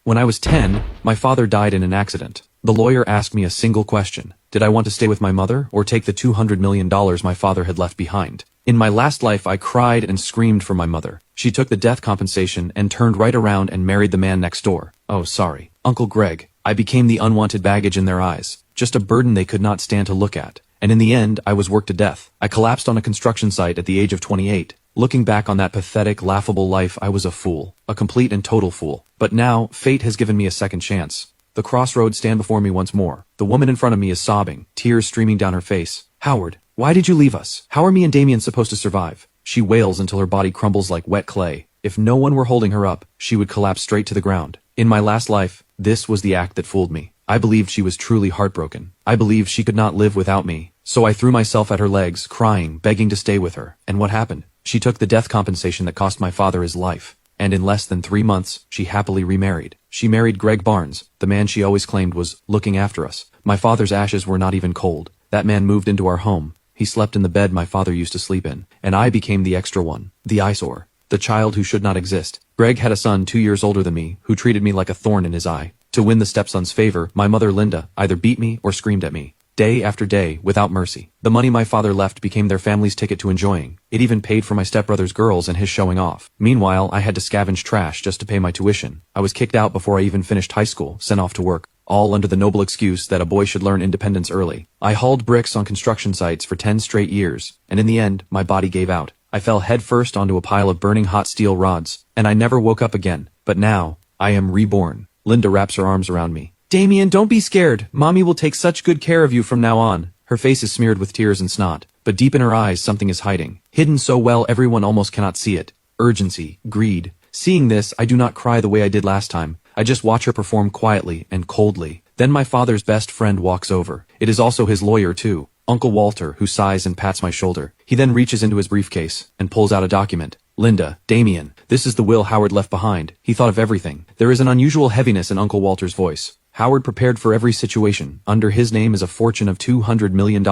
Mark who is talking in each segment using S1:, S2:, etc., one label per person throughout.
S1: When I was 10, my father died in an accident. The lawyer asked me a single question. Did I want to stay with my mother or take the $200 million my father had left behind? In my last life, I cried and screamed for my mother. She took the death compensation and turned right around and married the man next door. Oh, sorry. Uncle Greg. I became the unwanted baggage in their eyes. Just a burden they could not stand to look at. And in the end, I was worked to death. I collapsed on a construction site at the age of 28. Looking back on that pathetic, laughable life, I was a fool. A complete and total fool. But now, fate has given me a second chance. The crossroads stand before me once more. The woman in front of me is sobbing, tears streaming down her face. Howard, why did you leave us? How are me and Damien supposed to survive? She wails until her body crumbles like wet clay. If no one were holding her up, she would collapse straight to the ground. In my last life, this was the act that fooled me. I believed she was truly heartbroken. I believed she could not live without me. So I threw myself at her legs, crying, begging to stay with her. And what happened? She took the death compensation that cost my father his life. And in less than 3 months, she happily remarried. She married Greg Barnes, the man she always claimed was looking after us. My father's ashes were not even cold. That man moved into our home. He slept in the bed my father used to sleep in. And I became the extra one, the eyesore, the child who should not exist. Greg had a son 2 years older than me, who treated me like a thorn in his eye. To win the stepson's favor, my mother Linda either beat me or screamed at me. Day after day, without mercy. The money my father left became their family's ticket to enjoying. It even paid for my stepbrother's girls and his showing off. Meanwhile, I had to scavenge trash just to pay my tuition. I was kicked out before I even finished high school, sent off to work. All under the noble excuse that a boy should learn independence early. I hauled bricks on construction sites for 10 straight years, and in the end, my body gave out. I fell headfirst onto a pile of burning hot steel rods, and I never woke up again. But now, I am reborn. Linda wraps her arms around me. Damien, don't be scared. Mommy will take such good care of you from now on. Her face is smeared with tears and snot, but deep in her eyes something is hiding. Hidden so well everyone almost cannot see it. Urgency, greed. Seeing this, I do not cry the way I did last time. I just watch her perform quietly and coldly. Then my father's best friend walks over. It is also his lawyer too, Uncle Walter, who sighs and pats my shoulder. He then reaches into his briefcase and pulls out a document. Linda, Damien, this is the will Howard left behind. He thought of everything. There is an unusual heaviness in Uncle Walter's voice. Howard prepared for every situation. Under his name is a fortune of $200 million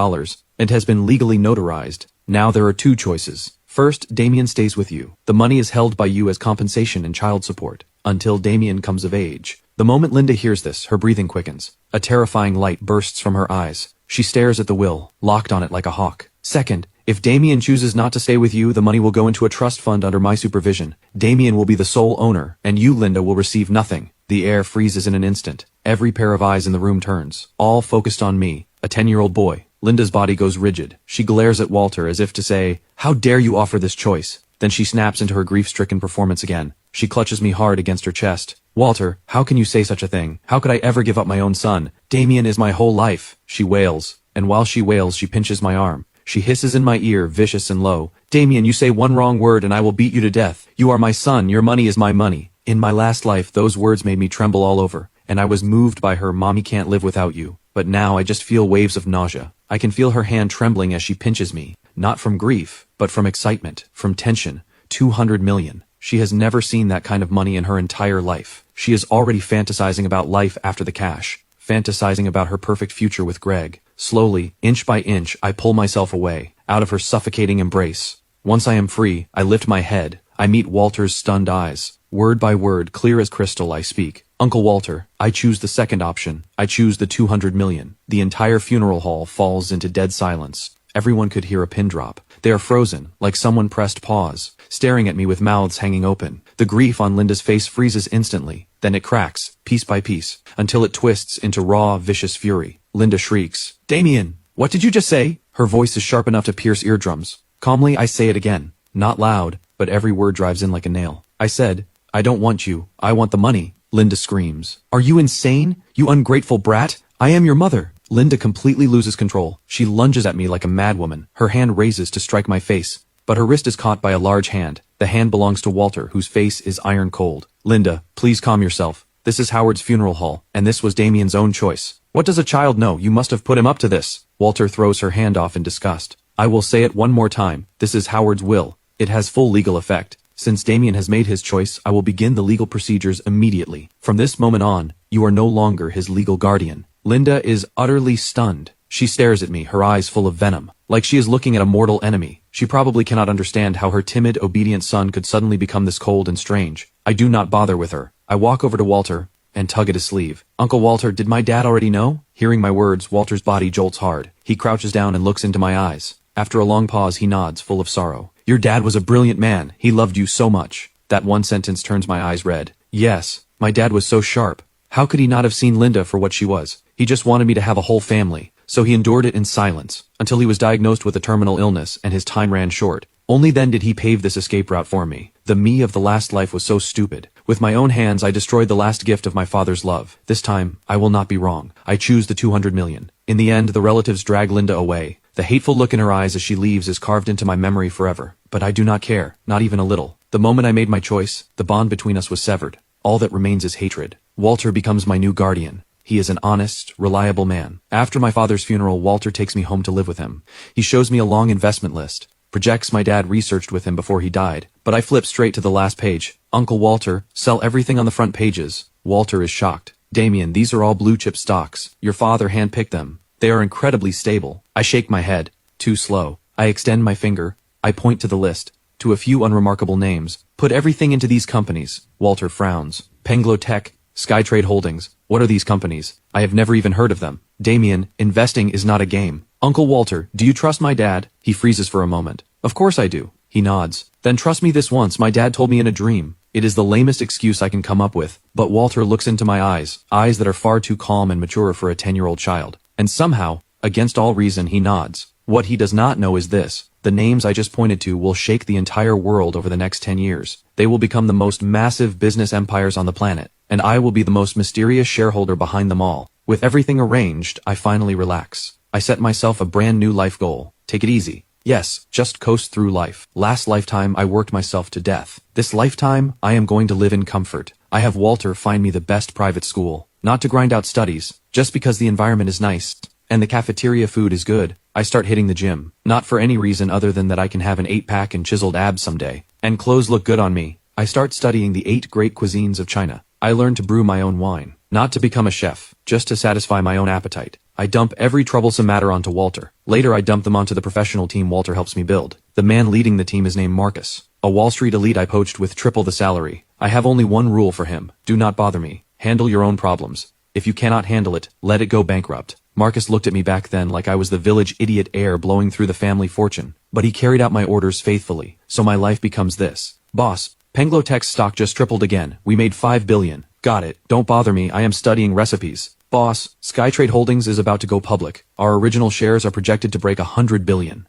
S1: and has been legally notarized. Now there are 2 choices. First, Damien stays with you. The money is held by you as compensation and child support until Damien comes of age. The moment Linda hears this, her breathing quickens. A terrifying light bursts from her eyes. She stares at the will, locked on it like a hawk. Second, if Damien chooses not to stay with you, the money will go into a trust fund under my supervision. Damien will be the sole owner, and you, Linda, will receive nothing. The air freezes in an instant. Every pair of eyes in the room turns, all focused on me, a 10-year-old boy. Linda's body goes rigid. She glares at Walter as if to say, "How dare you offer this choice?" Then she snaps into her grief-stricken performance again. She clutches me hard against her chest. "Walter, how can you say such a thing? How could I ever give up my own son? Damien is my whole life," she wails. And while she wails, she pinches my arm. She hisses in my ear, vicious and low. "Damien, you say one wrong word and I will beat you to death. You are my son, your money is my money." In my last life, those words made me tremble all over, and I was moved by her "Mommy can't live without you." But now I just feel waves of nausea. I can feel her hand trembling as she pinches me, not from grief, but from excitement, from tension. 200 million. She has never seen that kind of money in her entire life. She is already fantasizing about life after the cash, fantasizing about her perfect future with Greg. Slowly, inch by inch, I pull myself away, out of her suffocating embrace. Once I am free, I lift my head. I meet Walter's stunned eyes. Word by word, clear as crystal, I speak. "Uncle Walter, I choose the second option. I choose the 200 million. The entire funeral hall falls into dead silence. Everyone could hear a pin drop. They are frozen, like someone pressed pause, staring at me with mouths hanging open. The grief on Linda's face freezes instantly. Then it cracks, piece by piece, until it twists into raw, vicious fury. Linda shrieks, "Damien, what did you just say?" Her voice is sharp enough to pierce eardrums. Calmly, I say it again. Not loud, but every word drives in like a nail. I said, "I don't want you. I want the money." Linda screams, "Are you insane? You ungrateful brat? I am your mother." Linda completely loses control. She lunges at me like a madwoman. Her hand raises to strike my face, but her wrist is caught by a large hand. The hand belongs to Walter, whose face is iron cold. "Linda, please calm yourself. This is Howard's funeral hall, and this was Damien's own choice. What does a child know? You must have put him up to this." Walter throws her hand off in disgust. "I will say it one more time. This is Howard's will. It has full legal effect. Since Damien has made his choice, I will begin the legal procedures immediately. From this moment on, you are no longer his legal guardian." Linda is utterly stunned. She stares at me, her eyes full of venom, like she is looking at a mortal enemy. She probably cannot understand how her timid, obedient son could suddenly become this cold and strange. I do not bother with her. I walk over to Walter. and tug at his sleeve. Uncle Walter, did my dad already know? Hearing my words, Walter's body jolts hard. He crouches down and looks into my eyes. After a long pause, he nods, full of sorrow. Your dad was a brilliant man. He loved you so much. That one sentence turns my eyes red. Yes, my dad was so sharp. How could he not have seen Linda for what she was? He just wanted me to have a whole family. So he endured it in silence, until he was diagnosed with a terminal illness and his time ran short. Only then did he pave this escape route for me. The me of the last life was so stupid. With my own hands I destroyed the last gift of my father's love. This time, I will not be wrong. I choose the 200 million. In the end, the relatives drag Linda away. The hateful look in her eyes as she leaves is carved into my memory forever. But I do not care, not even a little. The moment I made my choice, the bond between us was severed. All that remains is hatred. Walter becomes my new guardian. He is an honest, reliable man. After my father's funeral, Walter takes me home to live with him. He shows me a long investment list. Projects my dad researched with him before he died. But I flip straight to the last page. Uncle Walter, sell everything on the front pages. Walter is shocked. Damien, these are all blue chip stocks. Your father handpicked them. They are incredibly stable. I shake my head. Too slow. I extend my finger. I point to the list. To a few unremarkable names. Put everything into these companies. Walter frowns. Penglo Tech, Skytrade Holdings. What are these companies? I have never even heard of them. Damien, investing is not a game. Uncle Walter, do you trust my dad? He freezes for a moment. Of course I do. He nods. Then trust me this once, my dad told me in a dream. It is the lamest excuse I can come up with. But Walter looks into my eyes that are far too calm and mature for a 10-year-old child. And somehow, against all reason, he nods. What he does not know is this. The names I just pointed to will shake the entire world over the next 10 years. They will become the most massive business empires on the planet. And I will be the most mysterious shareholder behind them all. With everything arranged, I finally relax. I set myself a brand new life goal. Take it easy. Yes, just coast through life. Last lifetime, I worked myself to death. This lifetime, I am going to live in comfort. I have Walter find me the best private school. Not to grind out studies, just because the environment is nice, and the cafeteria food is good. I start hitting the gym. Not for any reason other than that I can have an 8-pack and chiseled abs someday. And clothes look good on me. I start studying the 8 great cuisines of China. I learn to brew my own wine. Not to become a chef, just to satisfy my own appetite. I dump every troublesome matter onto Walter. Later I dump them onto the professional team Walter helps me build. The man leading the team is named Marcus. A Wall Street elite I poached with triple the salary. I have only one rule for him. Do not bother me. Handle your own problems. If you cannot handle it, let it go bankrupt. Marcus looked at me back then like I was the village idiot heir blowing through the family fortune. But he carried out my orders faithfully. So my life becomes this. Boss, Penglo Tech's stock just tripled again. We made 5 billion. Got it. Don't bother me. I am studying recipes. Boss, Skytrade Holdings is about to go public. Our original shares are projected to break 100 billion.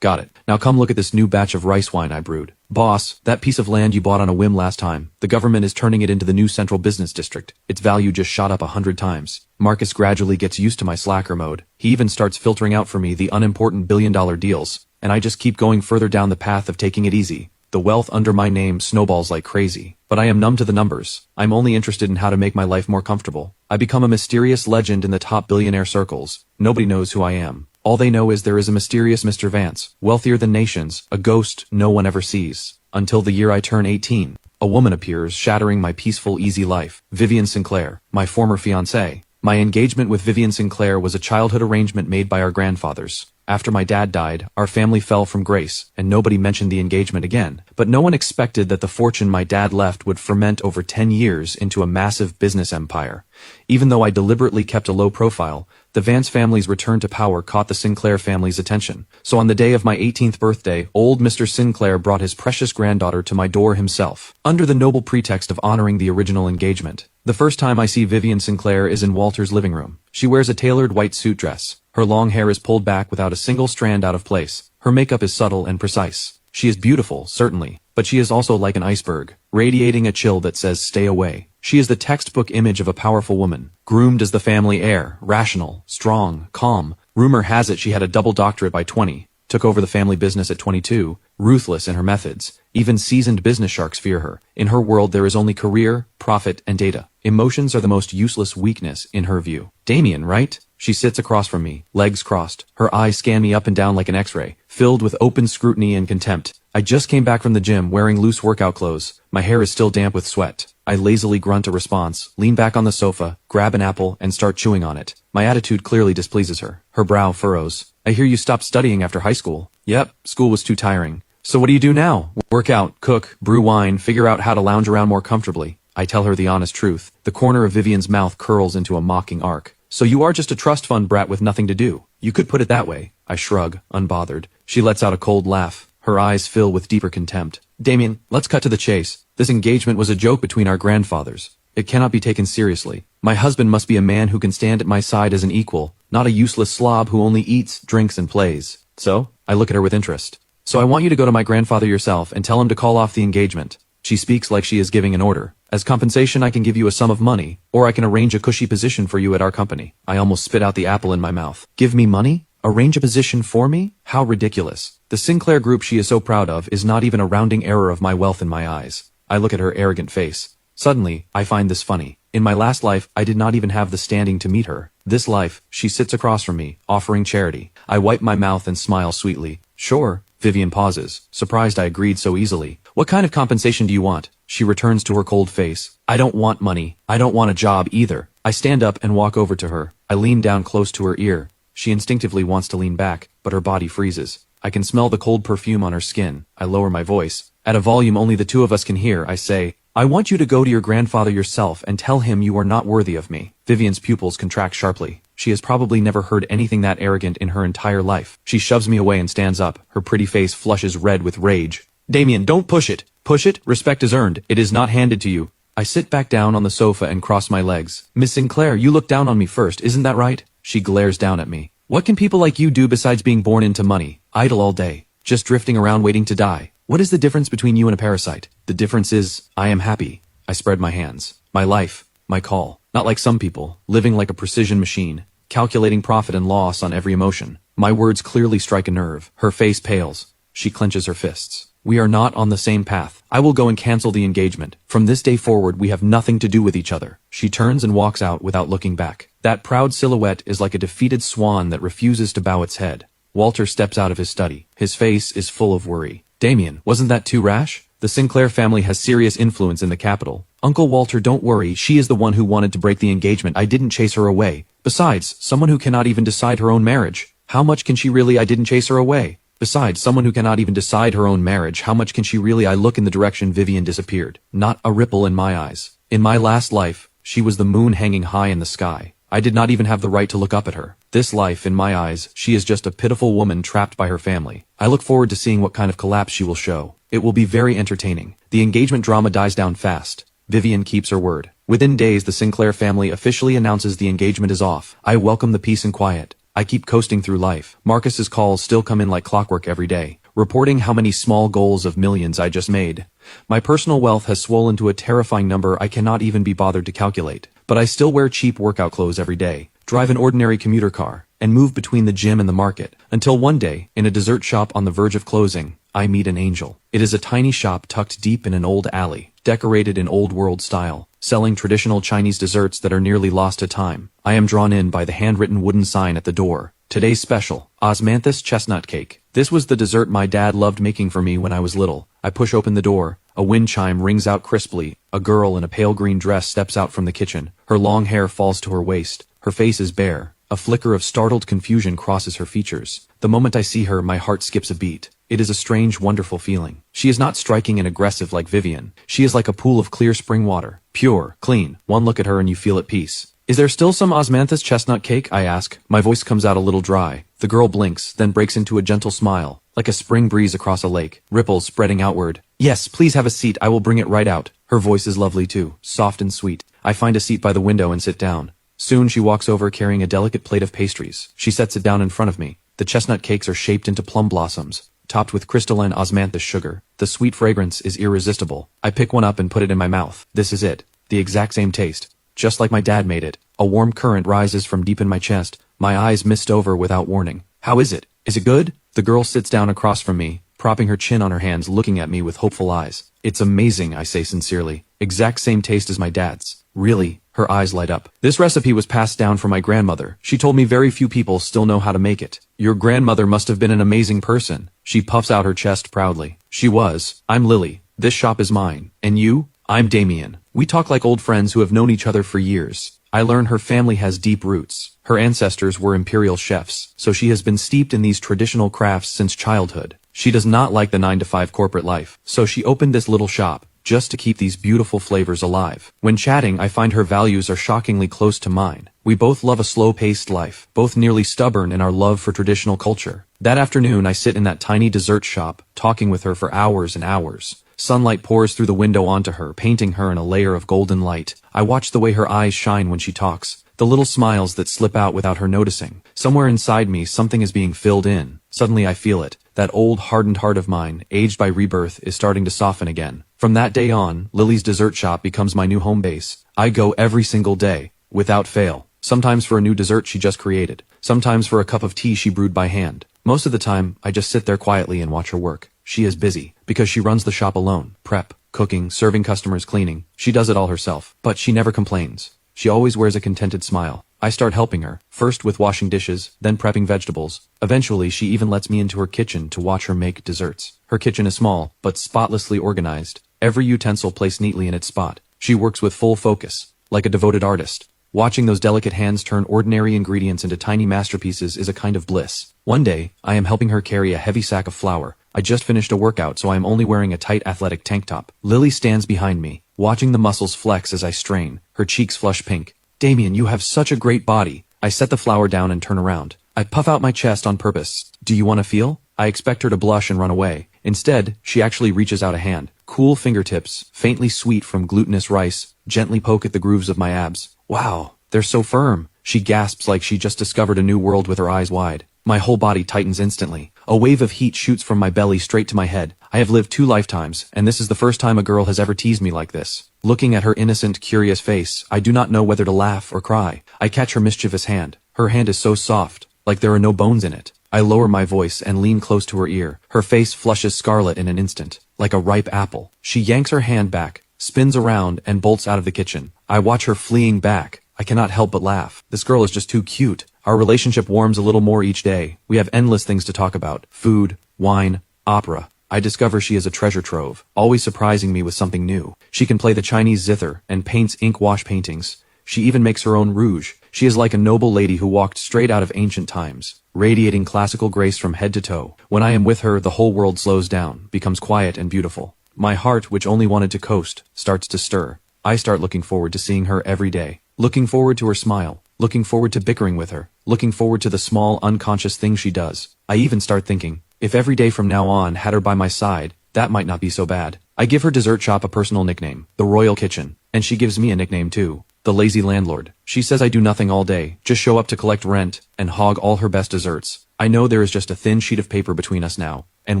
S1: Got it. Now come look at this new batch of rice wine I brewed. Boss, that piece of land you bought on a whim last time. The government is turning it into the new central business district. Its value just shot up 100 times. Marcus gradually gets used to my slacker mode. He even starts filtering out for me the unimportant billion-dollar deals. And I just keep going further down the path of taking it easy. The wealth under my name snowballs like crazy. But I am numb to the numbers. I'm only interested in how to make my life more comfortable. I become a mysterious legend in the top billionaire circles. Nobody knows who I am. All they know is there is a mysterious Mr. Vance, wealthier than nations, a ghost no one ever sees. Until the year I turn 18. A woman appears, shattering my peaceful, easy life. Vivian Sinclair, my former fiancée. My engagement with Vivian Sinclair was a childhood arrangement made by our grandfathers. After my dad died, our family fell from grace, and nobody mentioned the engagement again. But no one expected that the fortune my dad left would ferment over 10 years into a massive business empire. Even though I deliberately kept a low profile, the Vance family's return to power caught the Sinclair family's attention. So on the day of my 18th birthday, old Mr. Sinclair brought his precious granddaughter to my door himself, under the noble pretext of honoring the original engagement. The first time I see Vivian Sinclair is in Walter's living room. She wears a tailored white suit dress. Her long hair is pulled back without a single strand out of place. Her makeup is subtle and precise. She is beautiful, certainly, but she is also like an iceberg, radiating a chill that says stay away. She is the textbook image of a powerful woman, groomed as the family heir, rational, strong, calm. Rumor has it she had a double doctorate by 20, took over the family business at 22, ruthless in her methods. Even seasoned business sharks fear her. In her world there is only career, profit, and data. Emotions are the most useless weakness in her view. Damien, right? She sits across from me, legs crossed. Her eyes scan me up and down like an x-ray, filled with open scrutiny and contempt. I just came back from the gym wearing loose workout clothes. My hair is still damp with sweat. I lazily grunt a response, lean back on the sofa, grab an apple, and start chewing on it. My attitude clearly displeases her. Her brow furrows. I hear you stopped studying after high school. Yep, school was too tiring. So what do you do now? Work out, cook, brew wine, figure out how to lounge around more comfortably. I tell her the honest truth. The corner of Vivian's mouth curls into a mocking arc. So you are just a trust fund brat with nothing to do. You could put it that way. I shrug, unbothered. She lets out a cold laugh. Her eyes fill with deeper contempt. Damien, let's cut to the chase. This engagement was a joke between our grandfathers. It cannot be taken seriously. My husband must be a man who can stand at my side as an equal, not a useless slob who only eats, drinks, and plays. So, I look at her with interest. So I want you to go to my grandfather yourself and tell him to call off the engagement. She speaks like she is giving an order. As compensation I can give you a sum of money, or I can arrange a cushy position for you at our company. I almost spit out the apple in my mouth. Give me money? Arrange a position for me? How ridiculous. The Sinclair group she is so proud of is not even a rounding error of my wealth in my eyes. I look at her arrogant face. Suddenly, I find this funny. In my last life, I did not even have the standing to meet her. This life, she sits across from me, offering charity. I wipe my mouth and smile sweetly. Sure. Vivian pauses, surprised I agreed so easily. What kind of compensation do you want? She returns to her cold face. I don't want money. I don't want a job either. I stand up and walk over to her. I lean down close to her ear. She instinctively wants to lean back, but her body freezes. I can smell the cold perfume on her skin. I lower my voice. At a volume only the two of us can hear, I say, I want you to go to your grandfather yourself and tell him you are not worthy of me. Vivian's pupils contract sharply. She has probably never heard anything that arrogant in her entire life. She shoves me away and stands up. Her pretty face flushes red with rage. Damien, don't push it. Push it? Respect is earned. It is not handed to you. I sit back down on the sofa and cross my legs. Miss Sinclair, you look down on me first, isn't that right? She glares down at me. What can people like you do besides being born into money? Idle all day. Just drifting around waiting to die. What is the difference between you and a parasite? The difference is, I am happy. I spread my hands. My life. My call. Not like some people, living like a precision machine, calculating profit and loss on every emotion. My words clearly strike a nerve. Her face pales. She clenches her fists. We are not on the same path. I will go and cancel the engagement. From this day forward, we have nothing to do with each other. She turns and walks out without looking back. That proud silhouette is like a defeated swan that refuses to bow its head. Walter steps out of his study. His face is full of worry. Damien, wasn't that too rash? The Sinclair family has serious influence in the capital. Uncle Walter, don't worry. She is the one who wanted to break the engagement. I didn't chase her away. Besides, someone who cannot even decide her own marriage. How much can she really? I didn't chase her away. Besides, someone who cannot even decide her own marriage, how much can she really? I look in the direction Vivian disappeared. Not a ripple in my eyes. In my last life, she was the moon hanging high in the sky. I did not even have the right to look up at her. This life, in my eyes, she is just a pitiful woman trapped by her family. I look forward to seeing what kind of collapse she will show. It will be very entertaining. The engagement drama dies down fast. Vivian keeps her word. Within days, the Sinclair family officially announces the engagement is off. I welcome the peace and quiet. I keep coasting through life. Marcus's calls still come in like clockwork every day, reporting how many small goals of millions I just made. My personal wealth has swollen to a terrifying number I cannot even be bothered to calculate. But I still wear cheap workout clothes every day, drive an ordinary commuter car, and move between the gym and the market, until one day, in a dessert shop on the verge of closing, I meet an angel. It is a tiny shop tucked deep in an old alley, decorated in old-world style, selling traditional Chinese desserts that are nearly lost to time. I am drawn in by the handwritten wooden sign at the door. Today's special, Osmanthus chestnut cake. This was the dessert my dad loved making for me when I was little. I push open the door. A wind chime rings out crisply. A girl in a pale green dress steps out from the kitchen. Her long hair falls to her waist. Her face is bare. A flicker of startled confusion crosses her features. The moment I see her, my heart skips a beat. It is a strange, wonderful feeling. She is not striking and aggressive like Vivian. She is like a pool of clear spring water. Pure, clean. One look at her and you feel at peace. Is there still some Osmanthus chestnut cake? I ask. My voice comes out a little dry. The girl blinks, then breaks into a gentle smile, like a spring breeze across a lake, ripples spreading outward. Yes, please have a seat. I will bring it right out. Her voice is lovely too, soft and sweet. I find a seat by the window and sit down. Soon she walks over carrying a delicate plate of pastries. She sets it down in front of me. The chestnut cakes are shaped into plum blossoms, topped with crystalline osmanthus sugar. The sweet fragrance is irresistible. I pick one up and put it in my mouth. This is it. The exact same taste. Just like my dad made it. A warm current rises from deep in my chest. My eyes mist over without warning. How is it? Is it good? The girl sits down across from me, propping her chin on her hands, looking at me with hopeful eyes. It's amazing, I say sincerely. Exact same taste as my dad's. Really? Her eyes light up. This recipe was passed down from my grandmother. She told me very few people still know how to make it. Your grandmother must have been an amazing person. She puffs out her chest proudly. She was. I'm Lily. This shop is mine. And you? I'm Damien. We talk like old friends who have known each other for years. I learn her family has deep roots. Her ancestors were imperial chefs, so she has been steeped in these traditional crafts since childhood. She does not like the 9-to-5 corporate life, so she opened this little shop. just to keep these beautiful flavors alive. When chatting, I find her values are shockingly close to mine. We both love a slow-paced life, both nearly stubborn in our love for traditional culture. That afternoon, I sit in that tiny dessert shop, talking with her for hours and hours. Sunlight pours through the window onto her, painting her in a layer of golden light. I watch the way her eyes shine when she talks, the little smiles that slip out without her noticing. Somewhere inside me, something is being filled in. Suddenly I feel it. That old, hardened heart of mine, aged by rebirth, is starting to soften again. From that day on, Lily's dessert shop becomes my new home base. I go every single day, without fail. Sometimes for a new dessert she just created. Sometimes for a cup of tea she brewed by hand. Most of the time, I just sit there quietly and watch her work. She is busy, because she runs the shop alone. Prep, cooking, serving customers, cleaning. She does it all herself. But she never complains. She always wears a contented smile. I start helping her, first with washing dishes, then prepping vegetables. Eventually, she even lets me into her kitchen to watch her make desserts. Her kitchen is small, but spotlessly organized. Every utensil placed neatly in its spot. She works with full focus, like a devoted artist. Watching those delicate hands turn ordinary ingredients into tiny masterpieces is a kind of bliss. One day, I am helping her carry a heavy sack of flour. I just finished a workout, so I am only wearing a tight athletic tank top. Lily stands behind me, watching the muscles flex as I strain. Her cheeks flush pink. Damien, you have such a great body. I set the flour down and turn around. I puff out my chest on purpose. Do you want to feel? I expect her to blush and run away. Instead, she actually reaches out a hand. Cool fingertips, faintly sweet from glutinous rice, gently poke at the grooves of my abs. Wow, they're so firm. She gasps like she just discovered a new world with her eyes wide. My whole body tightens instantly. A wave of heat shoots from my belly straight to my head. I have lived 2 lifetimes, and this is the first time a girl has ever teased me like this. Looking at her innocent, curious face, I do not know whether to laugh or cry. I catch her mischievous hand. Her hand is so soft, like there are no bones in it. I lower my voice and lean close to her ear. Her face flushes scarlet in an instant, like a ripe apple. She yanks her hand back, spins around, and bolts out of the kitchen. I watch her fleeing back. I cannot help but laugh. This girl is just too cute. Our relationship warms a little more each day. We have endless things to talk about. Food, wine, opera. I discover she is a treasure trove, always surprising me with something new. She can play the Chinese zither and paints ink wash paintings. She even makes her own rouge. She is like a noble lady who walked straight out of ancient times, radiating classical grace from head to toe. When I am with her, the whole world slows down, becomes quiet and beautiful. My heart, which only wanted to coast, starts to stir. I start looking forward to seeing her every day. Looking forward to her smile. Looking forward to bickering with her. Looking forward to the small, unconscious things she does. I even start thinking, if every day from now on had her by my side, that might not be so bad. I give her dessert shop a personal nickname, the Royal Kitchen, and she gives me a nickname too, the Lazy Landlord. She says I do nothing all day, just show up to collect rent, and hog all her best desserts. I know there is just a thin sheet of paper between us now, and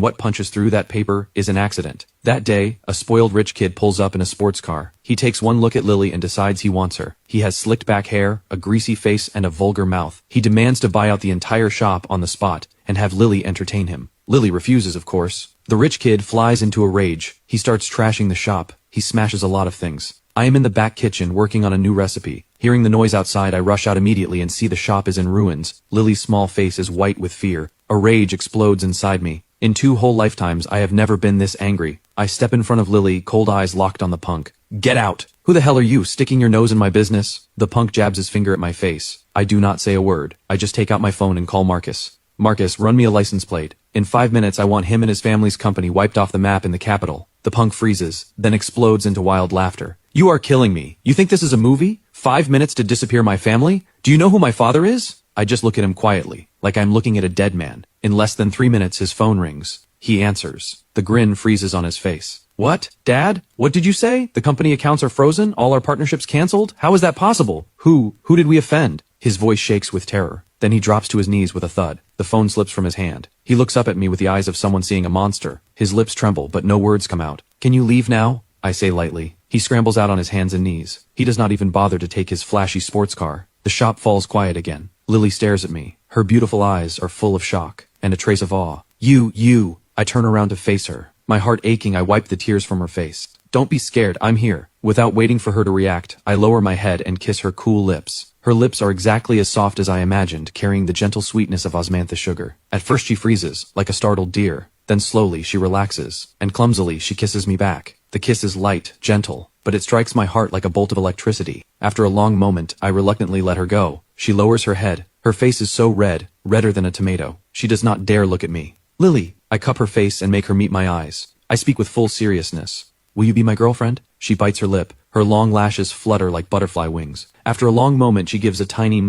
S1: what punches through that paper is an accident. That day, a spoiled rich kid pulls up in a sports car. He takes one look at Lily and decides he wants her. He has slicked back hair, a greasy face, and a vulgar mouth. He demands to buy out the entire shop on the spot, and have Lily entertain him. Lily refuses, of course. The rich kid flies into a rage. He starts trashing the shop. He smashes a lot of things. I am in the back kitchen working on a new recipe. Hearing the noise outside, I rush out immediately and see the shop is in ruins. Lily's small face is white with fear. A rage explodes inside me. In 2 whole lifetimes, I have never been this angry. I step in front of Lily, cold eyes locked on the punk. Get out! Who the hell are you, sticking your nose in my business? The punk jabs his finger at my face. I do not say a word. I just take out my phone and call Marcus. Marcus, run me a license plate. In 5 minutes, I want him and his family's company wiped off the map in the capital. The punk freezes, then explodes into wild laughter. You are killing me. You think this is a movie? 5 minutes to disappear my family? Do you know who my father is? I just look at him quietly, like I'm looking at a dead man. In less than 3 minutes, his phone rings. He answers. The grin freezes on his face. What? Dad? What did you say? The company accounts are frozen? All our partnerships canceled? How is that possible? Who did we offend? His voice shakes with terror. Then he drops to his knees with a thud. The phone slips from his hand. He looks up at me with the eyes of someone seeing a monster. His lips tremble, but no words come out. Can you leave now? I say lightly. He scrambles out on his hands and knees. He does not even bother to take his flashy sports car. The shop falls quiet again. Lily stares at me. Her beautiful eyes are full of shock and a trace of awe. You. I turn around to face her. My heart aching, I wipe the tears from her face. Don't be scared, I'm here. Without waiting for her to react, I lower my head and kiss her cool lips. Her lips are exactly as soft as I imagined, carrying the gentle sweetness of osmantha sugar. At first she freezes, like a startled deer. Then slowly she relaxes, and clumsily she kisses me back. The kiss is light, gentle, but it strikes my heart like a bolt of electricity. After a long moment, I reluctantly let her go. She lowers her head. Her face is so red, redder than a tomato. She does not dare look at me. Lily! I cup her face and make her meet my eyes. I speak with full seriousness. Will you be my girlfriend? She bites her lip. Her long lashes flutter like butterfly wings. After a long moment, she gives a tiny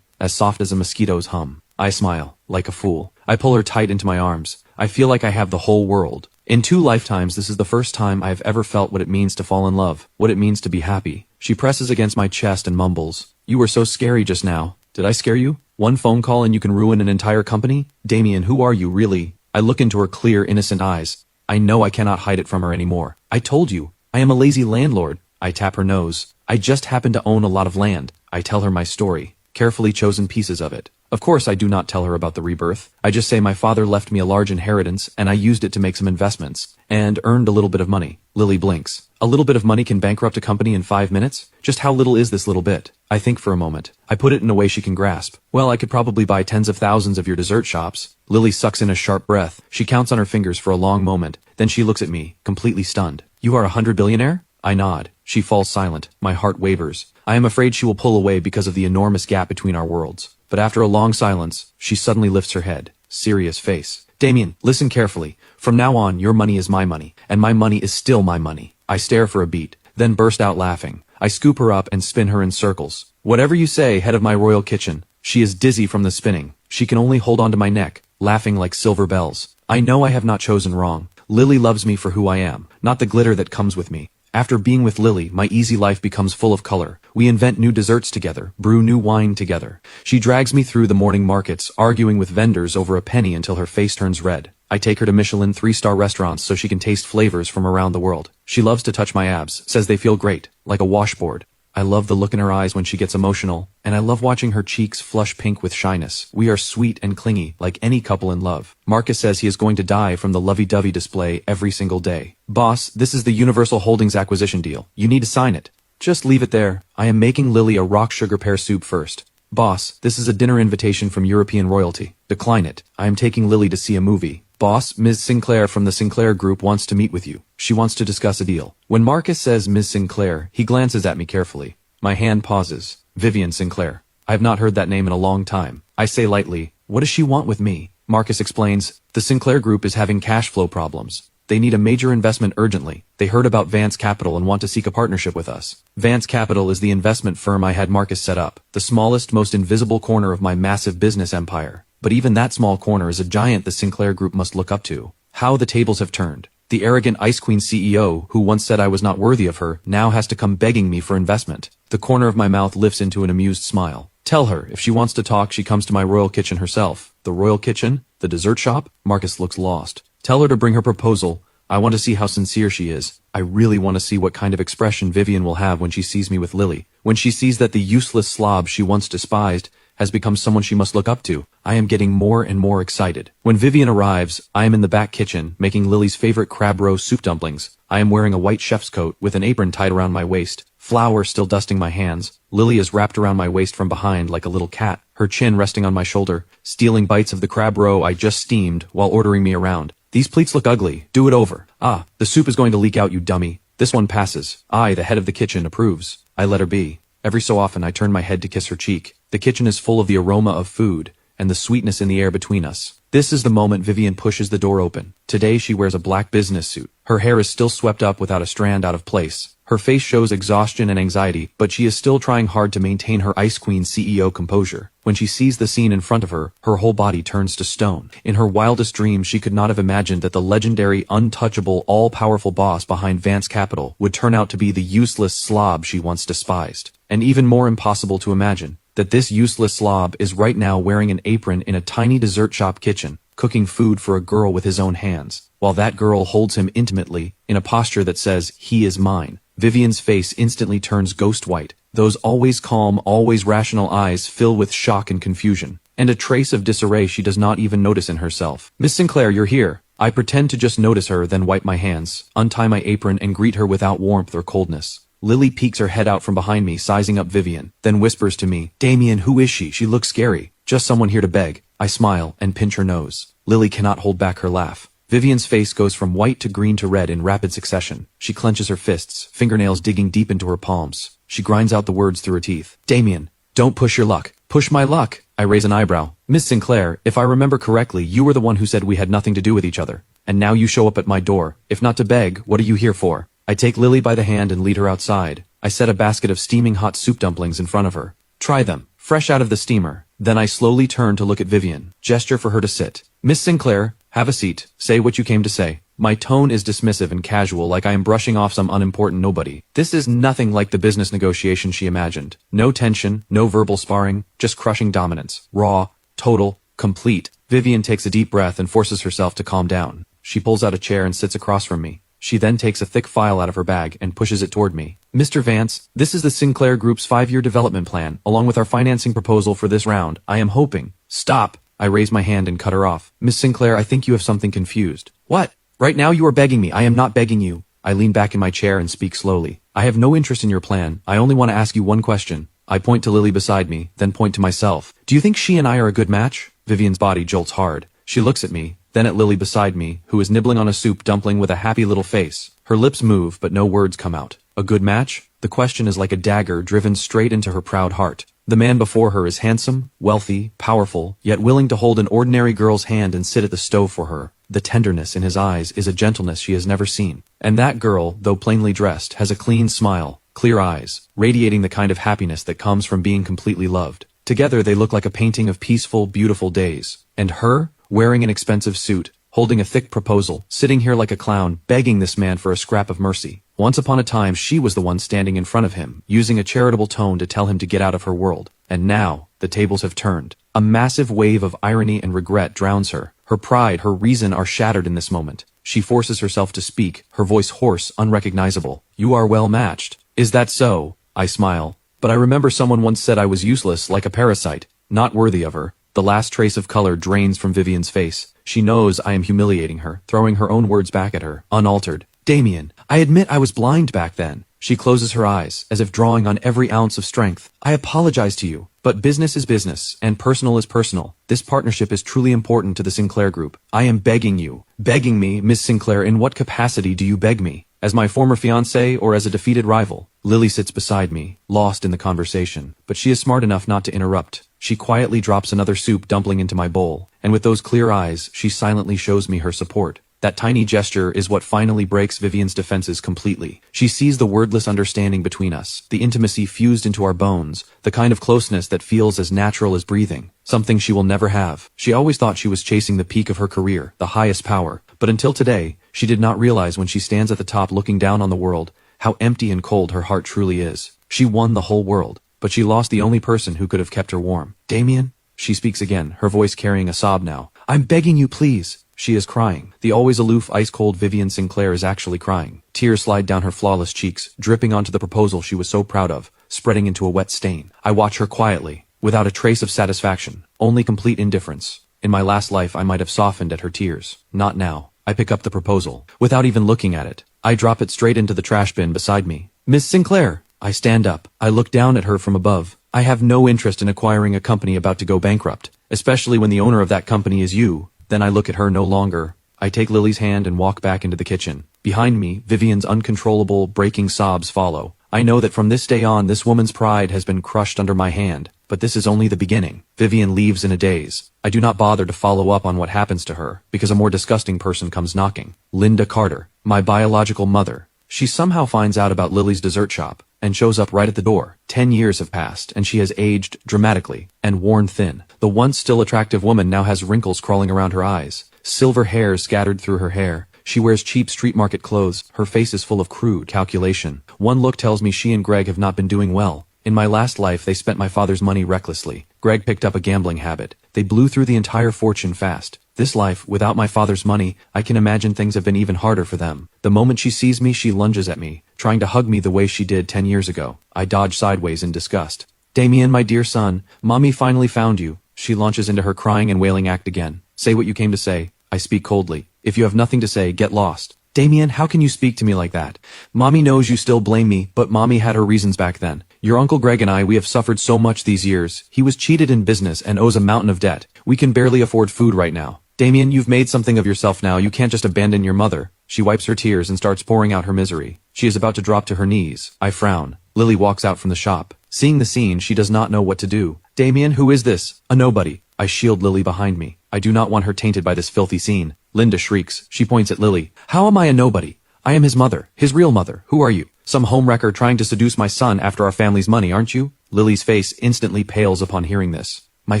S1: as soft as a mosquito's hum. I smile, like a fool. I pull her tight into my arms. I feel like I have the whole world. In 2 lifetimes, this is the first time I have ever felt what it means to fall in love, what it means to be happy. She presses against my chest and mumbles, "You were so scary just now. Did I scare you? One phone call and you can ruin an entire company? Damien, who are you, really?" I look into her clear, innocent eyes. I know I cannot hide it from her anymore. "I told you, I am a lazy landlord." I tap her nose. "I just happen to own a lot of land." I tell her my story, carefully chosen pieces of it. Of course I do not tell her about the rebirth. I just say my father left me a large inheritance and I used it to make some investments, and earned a little bit of money. Lily blinks. A little bit of money can bankrupt a company in 5 minutes? Just how little is this little bit? I think for a moment. I put it in a way she can grasp. Well, I could probably buy tens of thousands of your dessert shops. Lily sucks in a sharp breath. She counts on her fingers for a long moment. Then she looks at me, completely stunned. "You are a 100-billionaire? I nod. She falls silent. My heart wavers. I am afraid she will pull away because of the enormous gap between our worlds. But after a long silence, she suddenly lifts her head. Serious face. "Damien, listen carefully. From now on, your money is my money, and my money is still my money." I stare for a beat, then burst out laughing. I scoop her up and spin her in circles. "Whatever you say, head of my royal kitchen." She is dizzy from the spinning. She can only hold onto my neck, laughing like silver bells. I know I have not chosen wrong. Lily loves me for who I am, not the glitter that comes with me. After being with Lily, my easy life becomes full of color. We invent new desserts together, brew new wine together. She drags me through the morning markets, arguing with vendors over a penny until her face turns red. I take her to Michelin 3-star restaurants so she can taste flavors from around the world. She loves to touch my abs, says they feel great, like a washboard. I love the look in her eyes when she gets emotional, and I love watching her cheeks flush pink with shyness. We are sweet and clingy, like any couple in love. Marcus says he is going to die from the lovey-dovey display every single day. "Boss, this is the Universal Holdings acquisition deal. You need to sign it." "Just leave it there. I am making Lily a rock sugar pear soup first." "Boss, this is a dinner invitation from European royalty. Decline it. I am taking Lily to see a movie." "Boss, Ms. Sinclair from the Sinclair Group wants to meet with you. She wants to discuss a deal." When Marcus says Ms. Sinclair, he glances at me carefully. My hand pauses. Vivian Sinclair. I have not heard that name in a long time. I say lightly, "What does she want with me?" Marcus explains, "The Sinclair Group is having cash flow problems. They need a major investment urgently. They heard about Vance Capital and want to seek a partnership with us." Vance Capital is the investment firm I had Marcus set up, the smallest, most invisible corner of my massive business empire. But even that small corner is a giant the Sinclair Group must look up to. How the tables have turned. The arrogant Ice Queen CEO, who once said I was not worthy of her, now has to come begging me for investment. The corner of my mouth lifts into an amused smile. Tell her, if she wants to talk, she comes to my royal kitchen herself. The royal kitchen? The dessert shop? Marcus looks lost. Tell her to bring her proposal. I want to see how sincere she is. I really want to see what kind of expression Vivian will have when she sees me with Lily. When she sees that the useless slob she once despised has become someone she must look up to. I am getting more and more excited. When Vivian arrives, I am in the back kitchen, making Lily's favorite crab roe soup dumplings. I am wearing a white chef's coat with an apron tied around my waist, flour still dusting my hands. Lily is wrapped around my waist from behind like a little cat, her chin resting on my shoulder, stealing bites of the crab roe I just steamed while ordering me around. "These pleats look ugly. Do it over." "Ah, the soup is going to leak out, you dummy." "This one passes." I, the head of the kitchen, approves. I let her be. Every so often I turn my head to kiss her cheek. The kitchen is full of the aroma of food, and the sweetness in the air between us. This is the moment Vivian pushes the door open. Today she wears a black business suit. Her hair is still swept up without a strand out of place. Her face shows exhaustion and anxiety, but she is still trying hard to maintain her Ice Queen CEO composure. When she sees the scene in front of her, her whole body turns to stone. In her wildest dreams, she could not have imagined that the legendary, untouchable, all-powerful boss behind Vance Capital would turn out to be the useless slob she once despised. And even more impossible to imagine, that this useless slob is right now wearing an apron in a tiny dessert shop kitchen, cooking food for a girl with his own hands, while that girl holds him intimately, in a posture that says, "He is mine." Vivian's face instantly turns ghost white. Those always calm, always rational eyes fill with shock and confusion, and a trace of disarray she does not even notice in herself. "Miss Sinclair, you're here." I pretend to just notice her, then wipe my hands, untie my apron, and greet her without warmth or coldness. Lily peeks her head out from behind me, sizing up Vivian, then whispers to me, "Damien, who is she? She looks scary." "Just someone here to beg." I smile and pinch her nose. Lily cannot hold back her laugh. Vivian's face goes from white to green to red in rapid succession. She clenches her fists, fingernails digging deep into her palms. She grinds out the words through her teeth. "Damien, don't push your luck." "Push my luck?" I raise an eyebrow. "Miss Sinclair, if I remember correctly, you were the one who said we had nothing to do with each other. And now you show up at my door. If not to beg, what are you here for?" I take Lily by the hand and lead her outside. I set a basket of steaming hot soup dumplings in front of her. Try them, fresh out of the steamer. Then I slowly turn to look at Vivian, gesture for her to sit. Miss Sinclair, have a seat, say what you came to say. My tone is dismissive and casual, like I am brushing off some unimportant nobody. This is nothing like the business negotiation she imagined. No tension, no verbal sparring, just crushing dominance. Raw, total, complete. Vivian takes a deep breath and forces herself to calm down. She pulls out a chair and sits across from me. She then takes a thick file out of her bag and pushes it toward me. Mr. Vance, this is the Sinclair Group's 5-year development plan, along with our financing proposal for this round. I am hoping. Stop! I raise my hand and cut her off. Miss Sinclair, I think you have something confused. What? Right now you are begging me. I am not begging you. I lean back in my chair and speak slowly. I have no interest in your plan. I only want to ask you one question. I point to Lily beside me, then point to myself. Do you think she and I are a good match? Vivian's body jolts hard. She looks at me, then at Lily beside me, who is nibbling on a soup dumpling with a happy little face. Her lips move, but no words come out. A good match? The question is like a dagger driven straight into her proud heart. The man before her is handsome, wealthy, powerful, yet willing to hold an ordinary girl's hand and sit at the stove for her. The tenderness in his eyes is a gentleness she has never seen. And that girl, though plainly dressed, has a clean smile, clear eyes, radiating the kind of happiness that comes from being completely loved. Together they look like a painting of peaceful, beautiful days. And her, wearing an expensive suit, holding a thick proposal, sitting here like a clown, begging this man for a scrap of mercy. Once upon a time she was the one standing in front of him, using a charitable tone to tell him to get out of her world. And now, the tables have turned. A massive wave of irony and regret drowns her. Her pride, her reason are shattered in this moment. She forces herself to speak, her voice hoarse, unrecognizable. You are well matched. Is that so? I smile. But I remember someone once said I was useless, like a parasite, not worthy of her. The last trace of color drains from Vivian's face. She knows I am humiliating her, throwing her own words back at her, unaltered. Damien, I admit I was blind back then. She closes her eyes, as if drawing on every ounce of strength. I apologize to you, but business is business, and personal is personal. This partnership is truly important to the Sinclair Group. I am begging you. Begging me, Miss Sinclair, in what capacity do you beg me? As my former fiancé or as a defeated rival? Lily sits beside me, lost in the conversation, but she is smart enough not to interrupt. She quietly drops another soup dumpling into my bowl, and with those clear eyes, she silently shows me her support. That tiny gesture is what finally breaks Vivian's defenses completely. She sees the wordless understanding between us, the intimacy fused into our bones, the kind of closeness that feels as natural as breathing, something she will never have. She always thought she was chasing the peak of her career, the highest power, but until today, she did not realize when she stands at the top looking down on the world, how empty and cold her heart truly is. She won the whole world, but she lost the only person who could have kept her warm. Damien? She speaks again, her voice carrying a sob now. I'm begging you, please. She is crying. The always aloof, ice-cold Vivian Sinclair is actually crying. Tears slide down her flawless cheeks, dripping onto the proposal she was so proud of, spreading into a wet stain. I watch her quietly, without a trace of satisfaction, only complete indifference. In my last life I might have softened at her tears. Not now. I pick up the proposal. Without even looking at it, I drop it straight into the trash bin beside me. Miss Sinclair! I stand up. I look down at her from above. I have no interest in acquiring a company about to go bankrupt, especially when the owner of that company is you. Then I look at her no longer. I take Lily's hand and walk back into the kitchen. Behind me, Vivian's uncontrollable, breaking sobs follow. I know that from this day on, this woman's pride has been crushed under my hand. But this is only the beginning. Vivian leaves in a daze. I do not bother to follow up on what happens to her, because a more disgusting person comes knocking. Linda Carter, my biological mother. She somehow finds out about Lily's dessert shop, and shows up right at the door. 10 years have passed, and she has aged dramatically, and worn thin. The once still attractive woman now has wrinkles crawling around her eyes, silver hairs scattered through her hair. She wears cheap street market clothes, her face is full of crude calculation. One look tells me she and Greg have not been doing well. In my last life they spent my father's money recklessly. Greg picked up a gambling habit. They blew through the entire fortune fast. This life, without my father's money, I can imagine things have been even harder for them. The moment she sees me, she lunges at me, trying to hug me the way she did 10 years ago. I dodge sideways in disgust. Damien, my dear son, Mommy finally found you. She launches into her crying and wailing act again. Say what you came to say. I speak coldly. If you have nothing to say, get lost. Damien, how can you speak to me like that? Mommy knows you still blame me, but Mommy had her reasons back then. Your Uncle Greg and I, we have suffered so much these years. He was cheated in business and owes a mountain of debt. We can barely afford food right now. Damien, you've made something of yourself now. You can't just abandon your mother. She wipes her tears and starts pouring out her misery. She is about to drop to her knees. I frown. Lily walks out from the shop. Seeing the scene, she does not know what to do. Damien, who is this? A nobody. I shield Lily behind me. I do not want her tainted by this filthy scene. Linda shrieks. She points at Lily. How am I a nobody? I am his mother, his real mother. Who are you? Some homewrecker trying to seduce my son after our family's money, aren't you? Lily's face instantly pales upon hearing this. My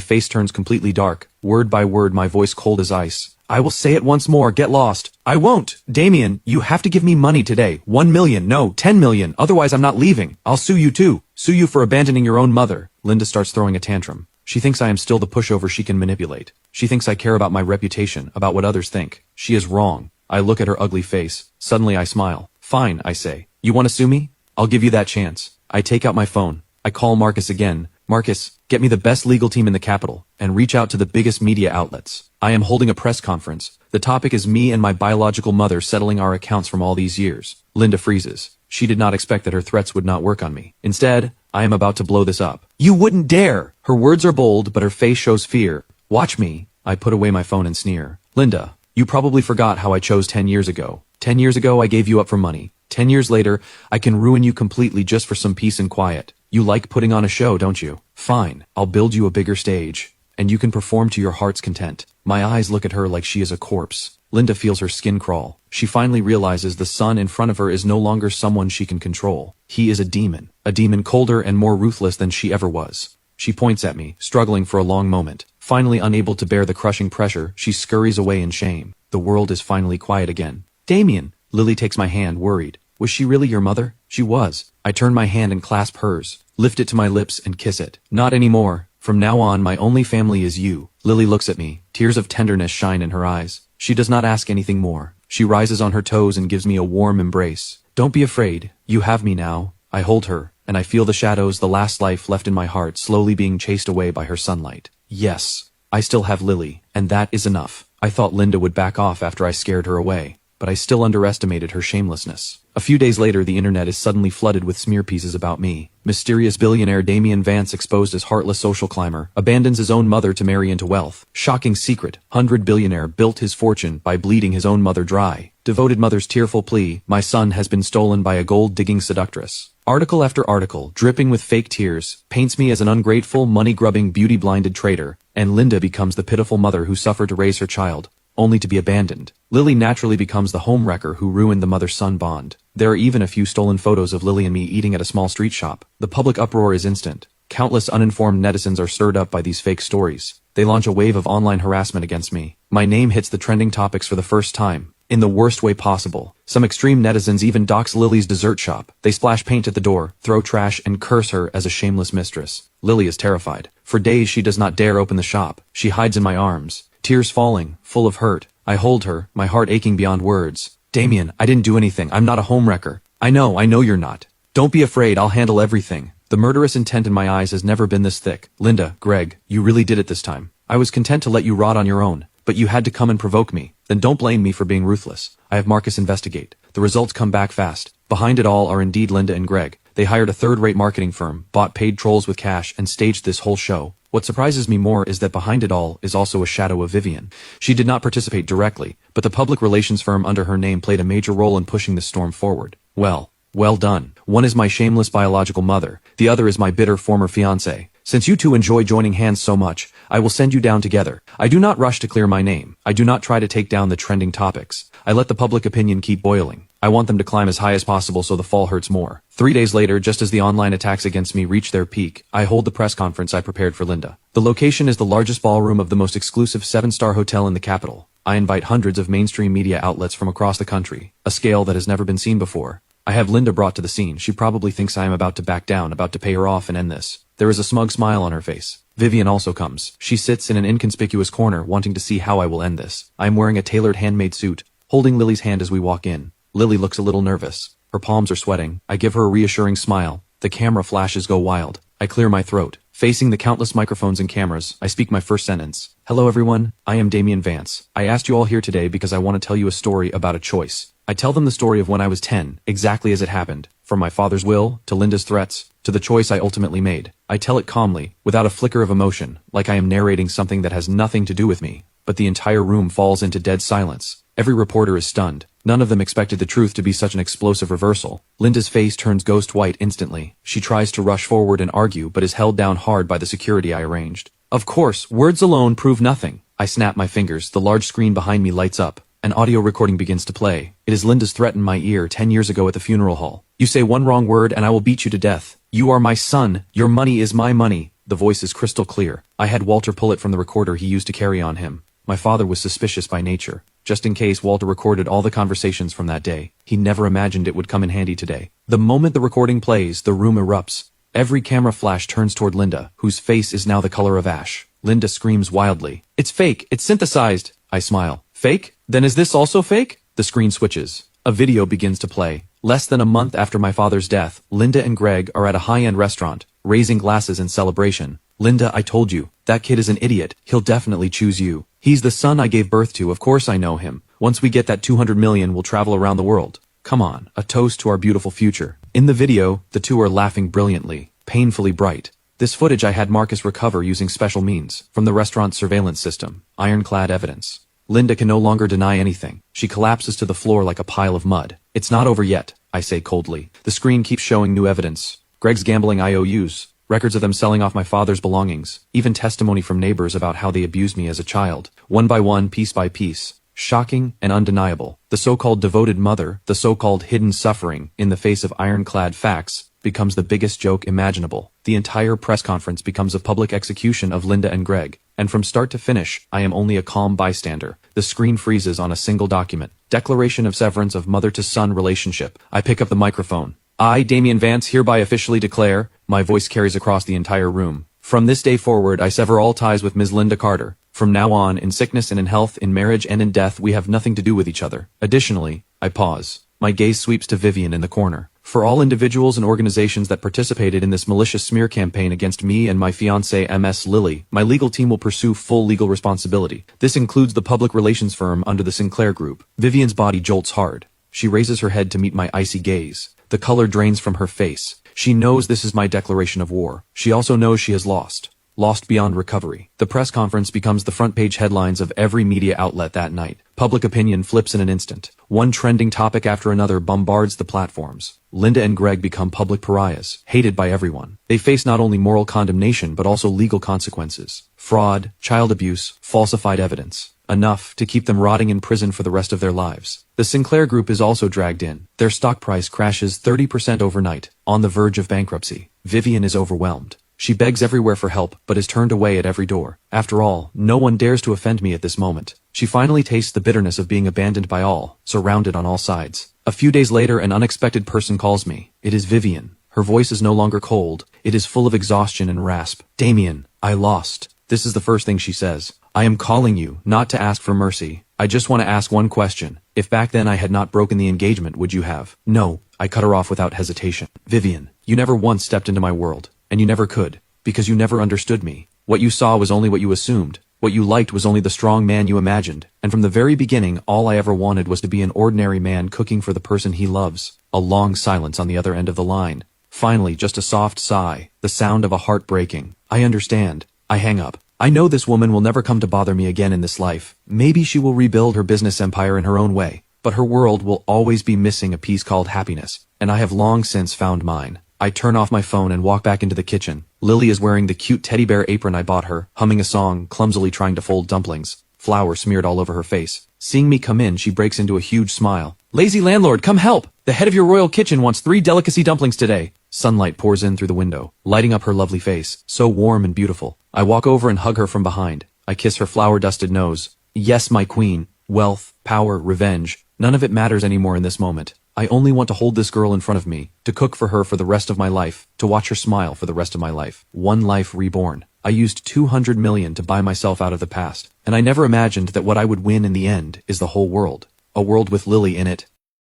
S1: face turns completely dark, word by word my voice cold as ice. I will say it once more, get lost. I won't! Damien, you have to give me money today. 1 million, no, 10 million, otherwise I'm not leaving. I'll sue you too. Sue you for abandoning your own mother. Linda starts throwing a tantrum. She thinks I am still the pushover she can manipulate. She thinks I care about my reputation, about what others think. She is wrong. I look at her ugly face. Suddenly I smile. Fine, I say. You want to sue me? I'll give you that chance. I take out my phone. I call Marcus again. Marcus, get me the best legal team in the capital, and reach out to the biggest media outlets. I am holding a press conference. The topic is me and my biological mother settling our accounts from all these years. Linda freezes. She did not expect that her threats would not work on me. Instead, I am about to blow this up. You wouldn't dare! Her words are bold, but her face shows fear. Watch me. I put away my phone and sneer. Linda, you probably forgot how I chose 10 years ago. 10 years ago I gave you up for money. 10 years later, I can ruin you completely just for some peace and quiet. You like putting on a show, don't you? Fine, I'll build you a bigger stage, and you can perform to your heart's content. My eyes look at her like she is a corpse. Linda feels her skin crawl. She finally realizes the son in front of her is no longer someone she can control. He is a demon colder and more ruthless than she ever was. She points at me, struggling for a long moment. Finally unable to bear the crushing pressure, she scurries away in shame. The world is finally quiet again. Damien! Lily takes my hand, worried. Was she really your mother? She was. I turn my hand and clasp hers, lift it to my lips and kiss it. Not anymore. From now on, my only family is you. Lily looks at me. Tears of tenderness shine in her eyes. She does not ask anything more. She rises on her toes and gives me a warm embrace. Don't be afraid. You have me now. I hold her, and I feel the shadows, the last life left in my heart, slowly being chased away by her sunlight. Yes, I still have Lily, and that is enough. I thought Linda would back off after I scared her away, but I still underestimated her shamelessness. A few days later, the internet is suddenly flooded with smear pieces about me. Mysterious billionaire Damien Vance exposed as heartless social climber, abandons his own mother to marry into wealth. Shocking secret, 100 billionaire built his fortune by bleeding his own mother dry. Devoted mother's tearful plea, my son has been stolen by a gold-digging seductress. Article after article, dripping with fake tears, paints me as an ungrateful, money-grubbing, beauty-blinded traitor, and Linda becomes the pitiful mother who suffered to raise her child, only to be abandoned. Lily naturally becomes the homewrecker who ruined the mother-son bond. There are even a few stolen photos of Lily and me eating at a small street shop. The public uproar is instant. Countless uninformed netizens are stirred up by these fake stories. They launch a wave of online harassment against me. My name hits the trending topics for the first time, in the worst way possible. Some extreme netizens even dox Lily's dessert shop. They splash paint at the door, throw trash, and curse her as a shameless mistress. Lily is terrified. For days she does not dare open the shop. She hides in my arms, tears falling, full of hurt. I hold her, my heart aching beyond words. Damien, I didn't do anything. I'm not a homewrecker. I know you're not. Don't be afraid, I'll handle everything. The murderous intent in my eyes has never been this thick. Linda, Greg, you really did it this time. I was content to let you rot on your own, but you had to come and provoke me. Then don't blame me for being ruthless. I have Marcus investigate. The results come back fast. Behind it all are indeed Linda and Greg. They hired a third-rate marketing firm, bought paid trolls with cash, and staged this whole show. What surprises me more is that behind it all is also a shadow of Vivian. She did not participate directly, but the public relations firm under her name played a major role in pushing this storm forward. Well done. One is my shameless biological mother. The other is my bitter former fiancé. Since you two enjoy joining hands so much, I will send you down together. I do not rush to clear my name. I do not try to take down the trending topics. I let the public opinion keep boiling. I want them to climb as high as possible so the fall hurts more. 3 days later, just as the online attacks against me reach their peak, I hold the press conference I prepared for Linda. The location is the largest ballroom of the most exclusive 7-star hotel in the capital. I invite hundreds of mainstream media outlets from across the country, a scale that has never been seen before. I have Linda brought to the scene. She probably thinks I am about to back down, about to pay her off and end this. There is a smug smile on her face. Vivian also comes. She sits in an inconspicuous corner, wanting to see how I will end this. I am wearing a tailored handmade suit, holding Lily's hand as we walk in. Lily looks a little nervous. Her palms are sweating. I give her a reassuring smile. The camera flashes go wild. I clear my throat. Facing the countless microphones and cameras, I speak my first sentence. Hello everyone, I am Damien Vance. I asked you all here today because I want to tell you a story about a choice. I tell them the story of when I was 10, exactly as it happened. From my father's will, to Linda's threats, to the choice I ultimately made. I tell it calmly, without a flicker of emotion, like I am narrating something that has nothing to do with me. But the entire room falls into dead silence. Every reporter is stunned. None of them expected the truth to be such an explosive reversal. Linda's face turns ghost white instantly. She tries to rush forward and argue, but is held down hard by the security I arranged. Of course, words alone prove nothing. I snap my fingers. The large screen behind me lights up. An audio recording begins to play. It is Linda's threat in my ear 10 years ago at the funeral hall. "You say one wrong word and I will beat you to death. You are my son. Your money is my money." The voice is crystal clear. I had Walter pull it from the recorder he used to carry on him. My father was suspicious by nature. Just in case, Walter recorded all the conversations from that day. He never imagined it would come in handy today. The moment the recording plays, the room erupts. Every camera flash turns toward Linda, whose face is now the color of ash. Linda screams wildly. "It's fake! It's synthesized!" I smile. "Fake? Then is this also fake?" The screen switches. A video begins to play. Less than a month after my father's death, Linda and Greg are at a high-end restaurant, raising glasses in celebration. "Linda, I told you, that kid is an idiot. He'll definitely choose you. He's the son I gave birth to, of course I know him. Once we get that 200 million, we'll travel around the world. Come on, a toast to our beautiful future." In the video, the two are laughing brilliantly, painfully bright. This footage I had Marcus recover using special means, from the restaurant's surveillance system, ironclad evidence. Linda can no longer deny anything. She collapses to the floor like a pile of mud. "It's not over yet," I say coldly. The screen keeps showing new evidence. Greg's gambling IOUs, records of them selling off my father's belongings, even testimony from neighbors about how they abused me as a child. One by one, piece by piece. Shocking and undeniable. The so-called devoted mother, the so-called hidden suffering, in the face of ironclad facts, becomes the biggest joke imaginable. The entire press conference becomes a public execution of Linda and Greg. And from start to finish, I am only a calm bystander. The screen freezes on a single document. Declaration of severance of mother-to-son relationship. I pick up the microphone. "I, Damian Vance, hereby officially declare," my voice carries across the entire room. "From this day forward, I sever all ties with Ms. Linda Carter. From now on, in sickness and in health, in marriage and in death, we have nothing to do with each other. Additionally," I pause. My gaze sweeps to Vivian in the corner. "For all individuals and organizations that participated in this malicious smear campaign against me and my fiancée Ms. Lily, my legal team will pursue full legal responsibility. This includes the public relations firm under the Sinclair Group." Vivian's body jolts hard. She raises her head to meet my icy gaze. The color drains from her face. She knows this is my declaration of war. She also knows she has lost. Lost beyond recovery. The press conference becomes the front-page headlines of every media outlet that night. Public opinion flips in an instant. One trending topic after another bombards the platforms. Linda and Greg become public pariahs, hated by everyone. They face not only moral condemnation but also legal consequences. Fraud, child abuse, falsified evidence. Enough to keep them rotting in prison for the rest of their lives. The Sinclair Group is also dragged in. Their stock price crashes 30% overnight, on the verge of bankruptcy. Vivian is overwhelmed. She begs everywhere for help, but is turned away at every door. After all, no one dares to offend me at this moment. She finally tastes the bitterness of being abandoned by all, surrounded on all sides. A few days later, an unexpected person calls me. It is Vivian. Her voice is no longer cold. It is full of exhaustion and rasp. "Damian, I lost." This is the first thing she says. "I am calling you, not to ask for mercy. I just want to ask one question. If back then I had not broken the engagement, would you have?" "No." I cut her off without hesitation. "Vivian, you never once stepped into my world. And you never could, because you never understood me. What you saw was only what you assumed. What you liked was only the strong man you imagined. And from the very beginning, all I ever wanted was to be an ordinary man cooking for the person he loves." A long silence on the other end of the line. Finally, just a soft sigh, the sound of a heart breaking. "I understand." I hang up. I know this woman will never come to bother me again in this life. Maybe she will rebuild her business empire in her own way. But her world will always be missing a piece called happiness. And I have long since found mine. I turn off my phone and walk back into the kitchen. Lily is wearing the cute teddy bear apron I bought her, humming a song, clumsily trying to fold dumplings. Flour smeared all over her face. Seeing me come in, she breaks into a huge smile. "Lazy landlord, come help! The head of your royal kitchen wants 3 delicacy dumplings today." Sunlight pours in through the window, lighting up her lovely face, so warm and beautiful. I walk over and hug her from behind. I kiss her flour-dusted nose. "Yes, my queen. Wealth, power, revenge. None of it matters anymore in this moment. I only want to hold this girl in front of me, to cook for her for the rest of my life, to watch her smile for the rest of my life. One life reborn. I used 200 million to buy myself out of the past, and I never imagined that what I would win in the end is the whole world. A world with Lily in it,